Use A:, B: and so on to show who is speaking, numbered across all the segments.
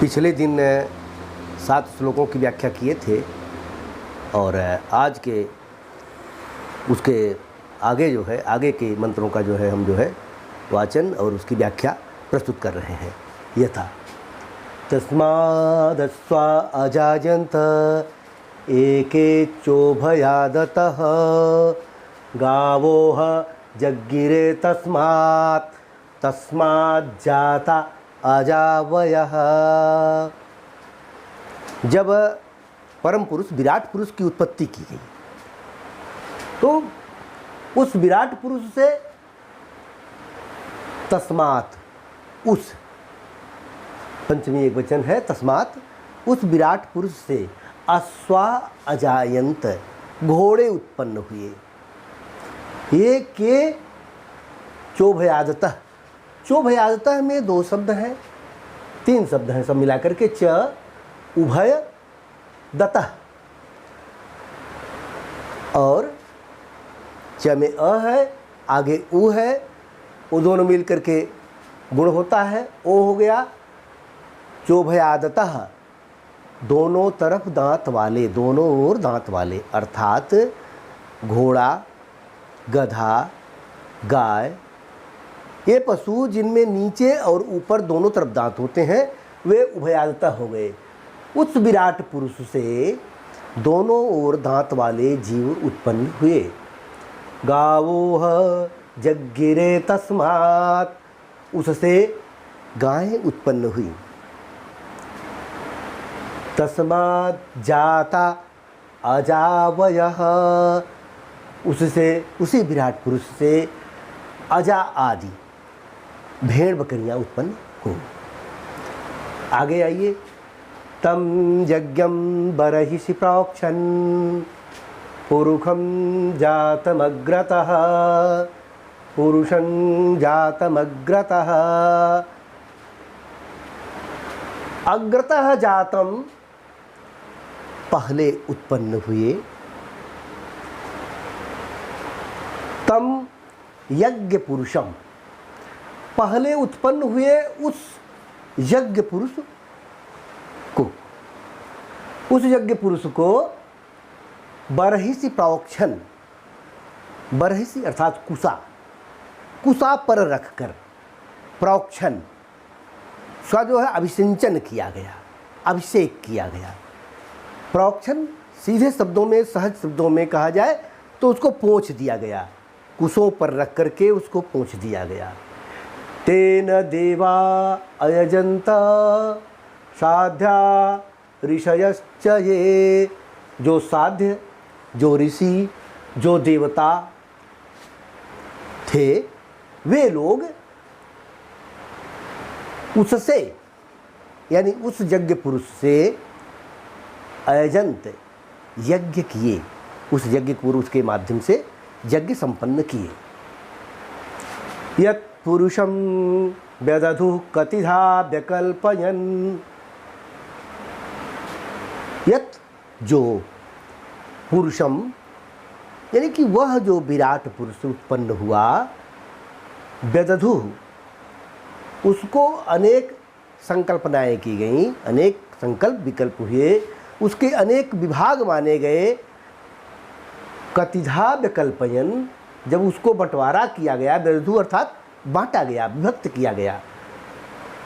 A: पिछले दिन 7 श्लोकों की व्याख्या किए थे और आज के उसके आगे जो है आगे के मंत्रों का जो है हम जो है वाचन और उसकी व्याख्या प्रस्तुत कर रहे हैं। यथा तस्मादस्वा अजायन्त एके चोभयादतः गावोह जग्गिरे तस्मात् जाता अजावयः। जब परम पुरुष विराट पुरुष की उत्पत्ति की गई तो उस विराट पुरुष से तस्मात्, उस पंचमी एक वचन है तस्मात्, उस विराट पुरुष से अश्वा अजायंत, घोड़े उत्पन्न हुए। ये के चोभयादतः, चोभयादतः में 2 शब्द हैं, 3 शब्द हैं सब मिलाकर के, च उभय दतः और च में अ है, आगे उ है, वो दोनों मिल करके गुण होता है, ओ हो गया। चोभयादतः, दोनों तरफ दांत वाले, दोनों ओर दांत वाले, अर्थात घोड़ा, गधा, गाय, ये पशु जिनमें नीचे और ऊपर दोनों तरफ दांत होते हैं वे उभयादतः हो गए। उस विराट पुरुष से दोनों ओर दांत वाले जीव उत्पन्न हुए। गावोह जग्गिरे तस्मात्, उससे गायें उत्पन्न हुई। तस्मात् जाता अजावयः, उससे, उसी विराट पुरुष से अजा आदि भेड़ बकरियां उत्पन्न हो। आगे आइए। तम यज्ञम बर्हिषि प्रोक्षन् पुरुषं जातमग्रतः, पुरुषं जातमग्रतः। अग्रतः जातम, पहले उत्पन्न हुए। तम यज्ञ पुरुषम, पहले उत्पन्न हुए उस यज्ञ पुरुष को, उस यज्ञ पुरुष को बर्हिषि प्रोक्षण, बर्हिषि अर्थात कुसा, कुसा पर रखकर प्रोक्षण, उसका जो है अभिषिंचन किया गया, अभिषेक किया गया। प्रोक्षण सीधे शब्दों में, सहज शब्दों में कहा जाए तो उसको पोंछ दिया गया, कुशों पर रख करके उसको पोंछ दिया गया। तेन देवा अयजंत साध्या ऋषयश्च ये, जो साध्य, जो ऋषि, जो देवता थे वे लोग उससे, यानी उस यज्ञ पुरुष से अयजंत, यज्ञ किए, उस यज्ञ पुरुष के माध्यम से यज्ञ संपन्न किए। यत् पुरुषं व्यदधुः कतिधा व्यकल्पयन्, यत्, जो, पुरुषम, यानी कि वह जो विराट पुरुष उत्पन्न हुआ, व्यदधुः, उसको अनेक संकल्पनाएं की गईं, अनेक संकल्प विकल्प हुए, उसके अनेक विभाग माने गए। कतिधा विकल्पयन, जब उसको बंटवारा किया गया, व्यदधु अर्थात बांटा गया, विभक्त किया गया,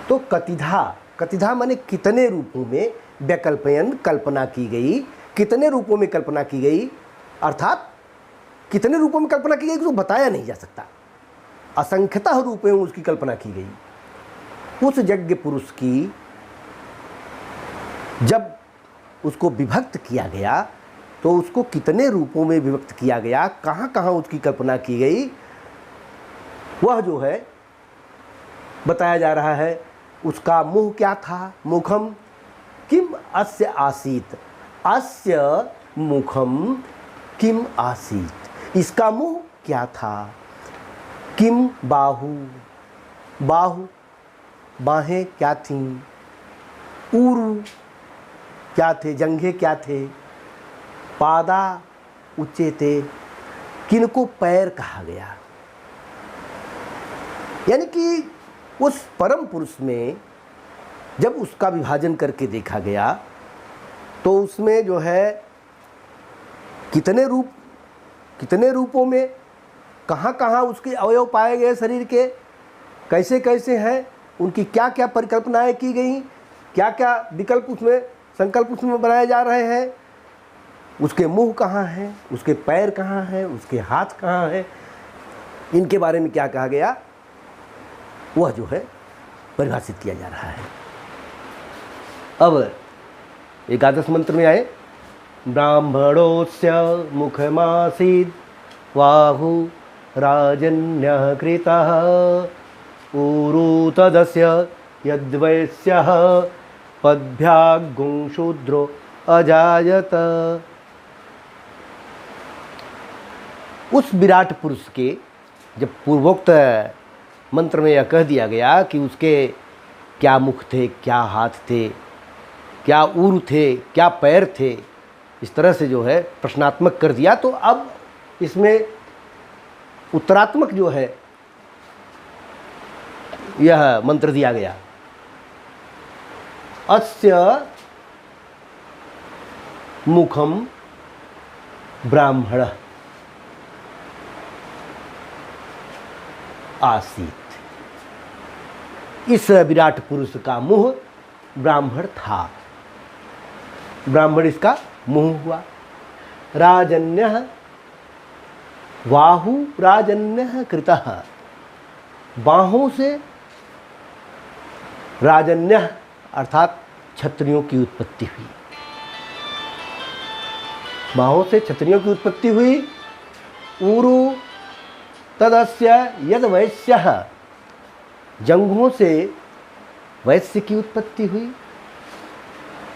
A: तो कतिधा, कतिधा माने कितने रूपों में, विकल्पयन कल्पना की गई, कितने रूपों में कल्पना की गई, अर्थात कितने रूपों में कल्पना की गई उसको बताया नहीं जा सकता, असंख्यतः रूपों में उसकी कल्पना की गई। उस यज्ञ पुरुष की जब उसको विभक्त किया गया तो उसको कितने रूपों में विभक्त किया गया, कहाँ कहाँ उसकी कल्पना की गई, वह जो है बताया जा रहा है। उसका मुंह क्या था, मुखम किम अस्य आसीत, अस्य मुखम किम आसीत, इसका मुंह क्या था। किम बाहु, बाहु, बाहें क्या थीं। ऊरु क्या थे, जंघे क्या थे। पादा ऊंचे थे, किनको पैर कहा गया। यानी कि उस परम पुरुष में जब उसका विभाजन करके देखा गया तो उसमें जो है कितने रूपों में कहाँ कहाँ उसके अवयव पाए गए शरीर के, कैसे कैसे हैं, उनकी क्या क्या परिकल्पनाएं की गई, क्या क्या विकल्प उसमें संकल्प उसमें बनाए जा रहे हैं, उसके मुंह कहाँ हैं, उसके पैर कहाँ हैं, उसके हाथ कहाँ हैं, इनके बारे में क्या कहा गया वह जो है परिभाषित किया जा रहा है। अब एकादश मंत्र में आए, ब्राह्मणोस्य मुखमासीद वाहु राजन्यः कृतः ऊरू तदस्य यद्वैस्यः पद्भ्यागुं शूद्रो अजायत। उस विराट पुरुष के जब पूर्वोक्त मंत्र में यह कह दिया गया कि उसके क्या मुख थे, क्या हाथ थे, क्या ऊर थे, क्या पैर थे, इस तरह से जो है प्रश्नात्मक कर दिया, तो अब इसमें उत्तरात्मक जो है यह मंत्र दिया गया, अस्य मुखम ब्राह्मण आसीत। इस विराट पुरुष का मुंह ब्राह्मण था, ब्राह्मण इसका मुंह हुआ। राजन्यः बाहु राजन्यः कृतः, बाहों से राजन्यः अर्थात क्षत्रियों की उत्पत्ति हुई, बाहों से क्षत्रियों की उत्पत्ति हुई। ऊरु तदस्य यद वैश्यः, जंघों से वैश्य की उत्पत्ति हुई।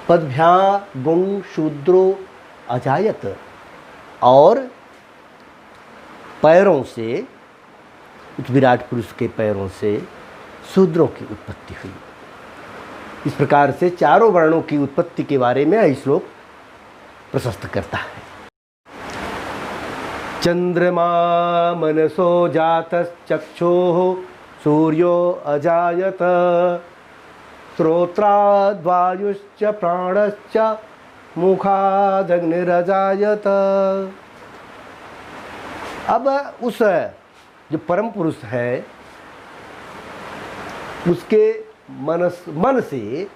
A: पद्भ्या गुं शूद्रो अजायत, और पैरों से, उस विराट पुरुष के पैरों से शूद्रों की उत्पत्ति हुई। इस प्रकार से चारों वर्णों की उत्पत्ति के बारे में यह श्लोक प्रशस्त करता है। चंद्रमा मनसो जातश्चक्षुः सूर्यो अजायत श्रोत्राद्वायुश्च प्राणश्च मुखादग्निरजायत। अब उस जो परम पुरुष है उसके मन से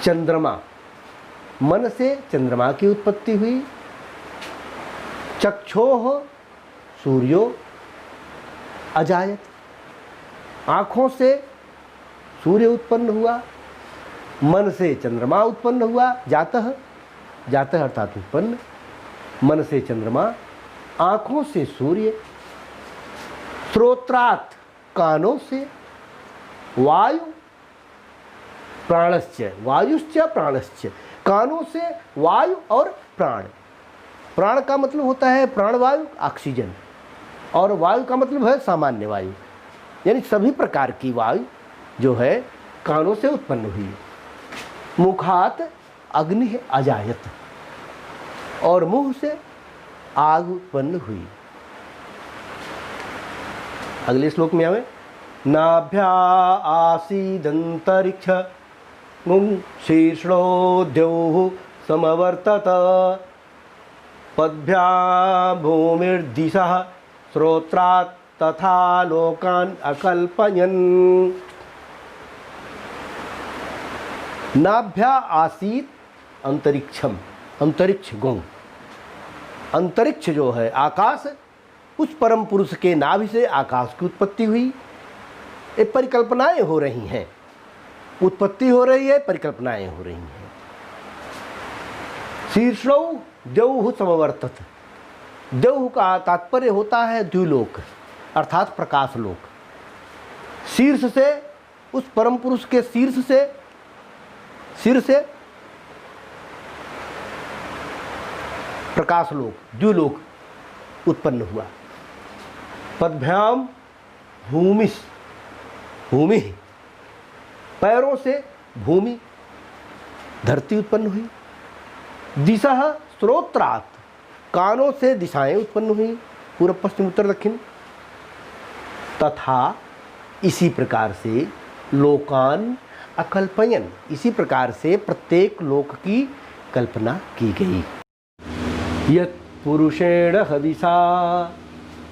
A: चंद्रमा, मन से चंद्रमा की उत्पत्ति हुई। चक्षोः सूर्यो अजायत, आँखों से सूर्य उत्पन्न हुआ, मन से चंद्रमा उत्पन्न हुआ। जातः, जातः अर्थात उत्पन्न, मन से चंद्रमा, आँखों से सूर्य। श्रोत्रात्, कानों से। वायु प्राणश्च, वायुश्च प्राणश्च, कानों से वायु और प्राण। प्राण का मतलब होता है प्राणवायु, ऑक्सीजन, और वायु का मतलब है सामान्य वायु, यानी सभी प्रकार की वायु जो है कानों से उत्पन्न हुई। मुखात अग्नि अजायत, और मुंह से आग उत्पन्न हुई। अगले श्लोक में आवे, नाभ्या आसीदंतरिक्ष गुं शीर्षणो द्यौः समवर्तत पद्भ्या भूमिर्दिशः श्रोत्रात् तथा लोकान् अकल्पयन्। नाभ्या आसीत अंतरिक्षम, अंतरिक्ष गुण, अंतरिक्ष जो है आकाश, उस परम पुरुष के नाभि से आकाश की उत्पत्ति हुई। ये परिकल्पनाएं हो रही हैं, उत्पत्ति हो रही है, परिकल्पनाएं हो रही हैं। शीर्षौ द्यौः समवर्तत, द्यौः का तात्पर्य होता है द्युलोक अर्थात प्रकाश लोक। शीर्ष से, उस परम पुरुष के शीर्ष से, सिर से प्रकाश लोक, द्युलोक उत्पन्न हुआ। पद्भ्याम भूमिश, भूमि, पैरों से भूमि, धरती उत्पन्न हुई। दिशा श्रोत्रात्, कानों से दिशाएं उत्पन्न हुई, पूर्व पश्चिम उत्तर दक्षिण। तथा इसी प्रकार से लोकान अकल्पयन, इसी प्रकार से प्रत्येक लोक की कल्पना की गई। यत् पुरुषेण हविषा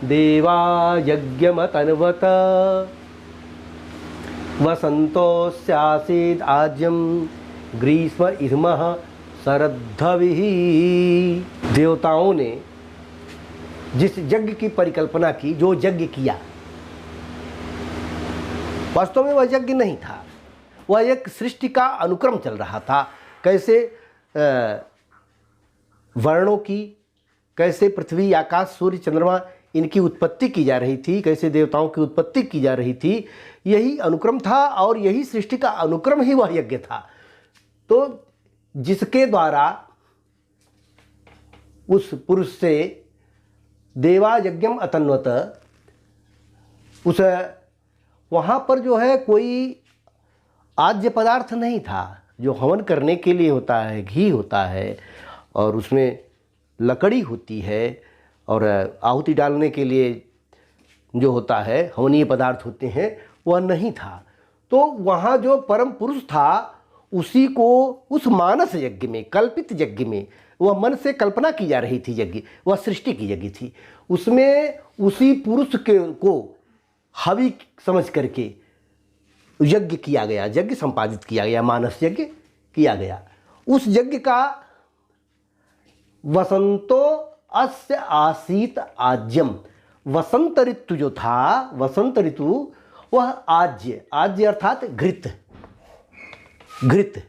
A: देवा यज्ञमतन्वत वसन्तोऽस्यासीद् आज्यं ग्रीष्म इदमः शरद्धविः। देवताओं ने जिस यज्ञ की परिकल्पना की, जो यज्ञ किया, वास्तव में वह यज्ञ नहीं था, वह एक सृष्टि का अनुक्रम चल रहा था। कैसे वर्णों की, कैसे पृथ्वी आकाश सूर्य चंद्रमा इनकी उत्पत्ति की जा रही थी, कैसे देवताओं की उत्पत्ति की जा रही थी, यही अनुक्रम था और यही सृष्टि का अनुक्रम ही वह यज्ञ था। तो जिसके द्वारा उस पुरुष से देवा यज्ञम अतन्वत, उस वहाँ पर जो है कोई आज्य पदार्थ नहीं था। जो हवन करने के लिए होता है, घी होता है और उसमें लकड़ी होती है और आहुति डालने के लिए जो होता है हवनीय पदार्थ होते हैं, वह नहीं था। तो वहाँ जो परम पुरुष था उसी को उस मानस यज्ञ में, कल्पित यज्ञ में, वह मन से कल्पना की जा रही थी यज्ञ, वह सृष्टि की यज्ञ थी, उसमें उसी पुरुष के को हवि समझ करके यज्ञ किया गया, यज्ञ संपादित किया गया, मानस यज्ञ किया गया। उस यज्ञ का वसंतो अस्य आसीत आज्यम, वसंत ऋतु जो था, वसंत ऋतु वह आज्य, आज्य अर्थात घृत, घृत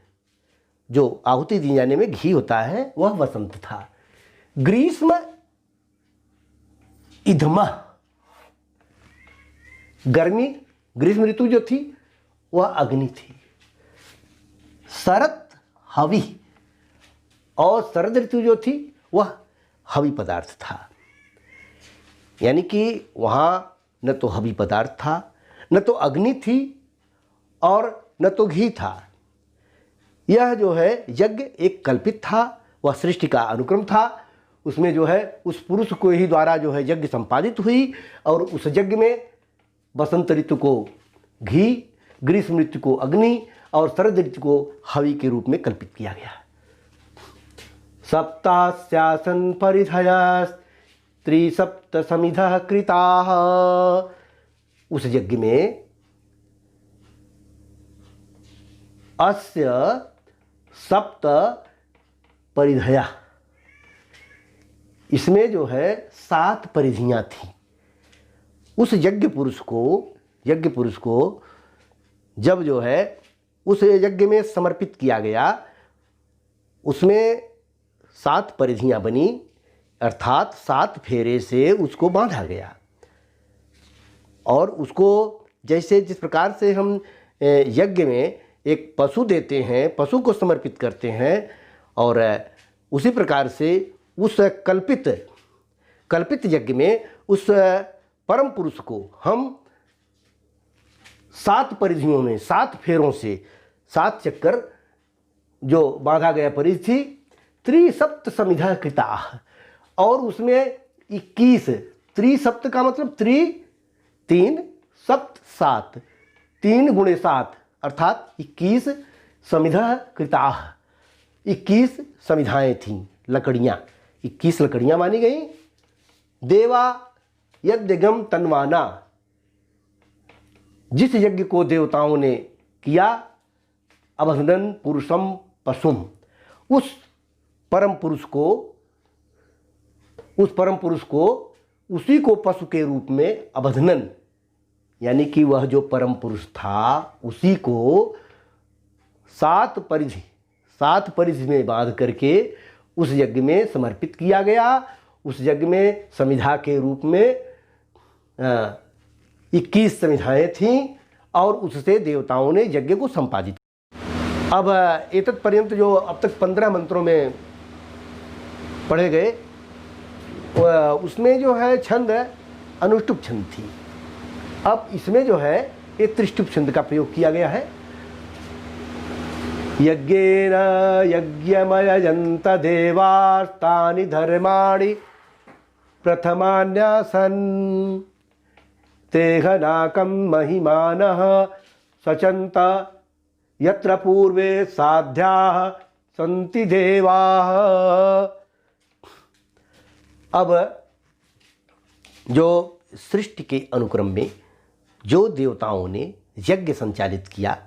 A: जो आहुति दी जाने में घी होता है, वह वसंत था। ग्रीष्म इधम, गर्मी, ग्रीष्म ऋतु जो थी वह अग्नि थी। शरत हवि, और शरद ऋतु जो थी वह हवि पदार्थ था। यानी कि वहाँ न तो हवि पदार्थ था, न तो अग्नि थी और न तो घी था। यह जो है यज्ञ एक कल्पित था, वह सृष्टि का अनुक्रम था। उसमें जो है उस पुरुष को ही द्वारा जो है यज्ञ संपादित हुई और उस यज्ञ में बसंत ऋतु को घी, ग्रीष्म ऋतु को अग्नि और शरद ऋतु को हवि के रूप में कल्पित किया गया। सप्तास्यासन परिधयः त्रिसप्त समिधः कृताः, उस यज्ञ में अस्य सप्त परिधया, इसमें जो है 7 परिधियां थी। उस यज्ञ पुरुष को जब जो है उस यज्ञ में समर्पित किया गया, उसमें 7 परिधियां बनी, अर्थात 7 फेरे से उसको बांधा गया। और उसको जैसे जिस प्रकार से हम यज्ञ में एक पशु देते हैं, पशु को समर्पित करते हैं, और उसी प्रकार से उस कल्पित यज्ञ में उस परम पुरुष को हम 7 परिधियों में, 7 फेरों से, 7 चक्कर जो बांधा गया परिधि थी, त्रिसप्त समिधा कृता, और उसमें 21, त्रिसप्त का मतलब 3 सप्त 7, 3 गुणे 7 अर्थात 21 समिधा कृता, 21 समिधाएँ थीं, लकड़ियाँ, 21 लकड़ियाँ मानी गई। देवा यज्ञम तन्वाना, जिस यज्ञ को देवताओं ने किया, अबधनन पुरुषम पशुम, उस परम पुरुष को उसी को पशु के रूप में अबधनन, यानी कि वह जो परम पुरुष था उसी को 7 परिधि में बांध करके उस यज्ञ में समर्पित किया गया। उस यज्ञ में समिधा के रूप में 21 समिधाएँ थीं और उससे देवताओं ने यज्ञ को संपादित। अब एतत् पर्यंत जो अब तक 15 मंत्रों में पढ़े गए, उसमें जो है छंद अनुष्टुप छंद थी। अब इसमें जो है ये त्रिष्टुप छंद का प्रयोग किया गया है। यज्ञेन यज्ञमयजन्त देवास्तानि धर्माणि प्रथमान्यासन् तेहनाकं महिमानः सचन्त यत्र पूर्वे साध्याः सन्ति देवाः। अब जो सृष्टि के अनुक्रम में जो देवताओं ने यज्ञ संचालित किया,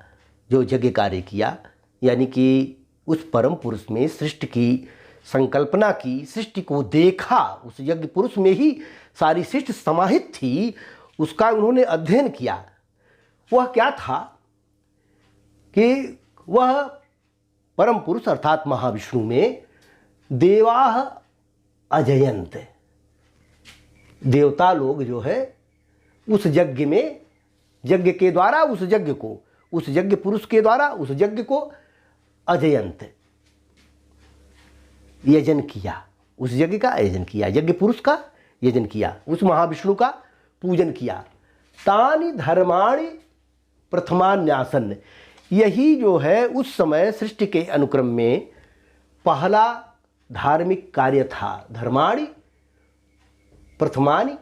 A: जो यज्ञ कार्य किया, यानी कि उस परम पुरुष में सृष्टि की संकल्पना की, सृष्टि को देखा, उस यज्ञ पुरुष में ही सारी सृष्टि समाहित थी, उसका उन्होंने अध्ययन किया। वह क्या था कि वह परम पुरुष अर्थात महाविष्णु में देवाः अजयंत, देवता लोग जो है उस यज्ञ में, यज्ञ के द्वारा उस यज्ञ को, उस यज्ञ पुरुष के द्वारा उस यज्ञ को अजयंत, यजन किया, उस यज्ञ का आयोजन किया, यज्ञ पुरुष का यजन किया, उस महाविष्णु का पूजन किया। तानि धर्माणि प्रथमान्यासन्, यही जो है उस समय सृष्टि के अनुक्रम में पहला धार्मिक कार्य था। धर्माणि प्रथमानि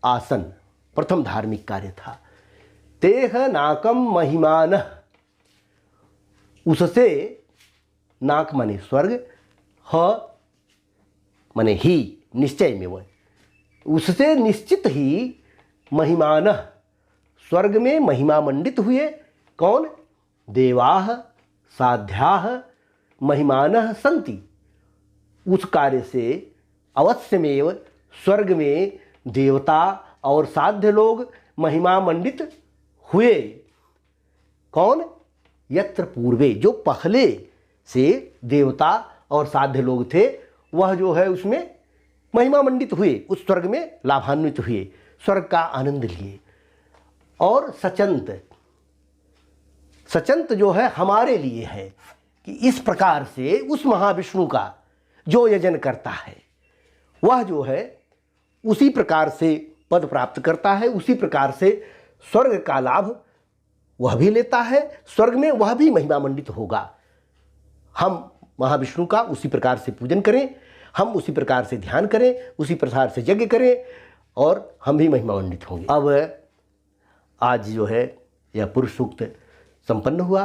A: आसन, प्रथम धार्मिक कार्य था। तेह नाकम महिमानः, उससे, नाक माने स्वर्ग, ह माने ही, निश्चय में वह, उससे निश्चित ही महिमानः, स्वर्ग में महिमा मंडित हुए। कौन? देवाः साध्याः महिमानः सन्ति, उस कार्य से अवश्यमेव स्वर्ग में देवता और साध्य लोग महिमा मंडित हुए। कौन? यत्र पूर्वे, जो पहले से देवता और साध्य लोग थे, वह जो है उसमें महिमा मंडित हुए, उस स्वर्ग में लाभान्वित हुए, स्वर्ग का आनंद लिए। और सचंत, सचंत जो है हमारे लिए है कि इस प्रकार से उस महाविष्णु का जो यजन करता है वह जो है उसी प्रकार से पद प्राप्त करता है, उसी प्रकार से स्वर्ग का लाभ वह भी लेता है, स्वर्ग में वह भी महिमा मंडित होगा। हम महाविष्णु का उसी प्रकार से पूजन करें, हम उसी प्रकार से ध्यान करें, उसी प्रकार से यज्ञ करें और हम भी महिमा मंडित होंगे। अब आज जो है यह पुरुष सूक्त संपन्न हुआ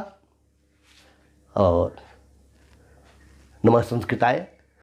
A: और नमः संस्कृताय।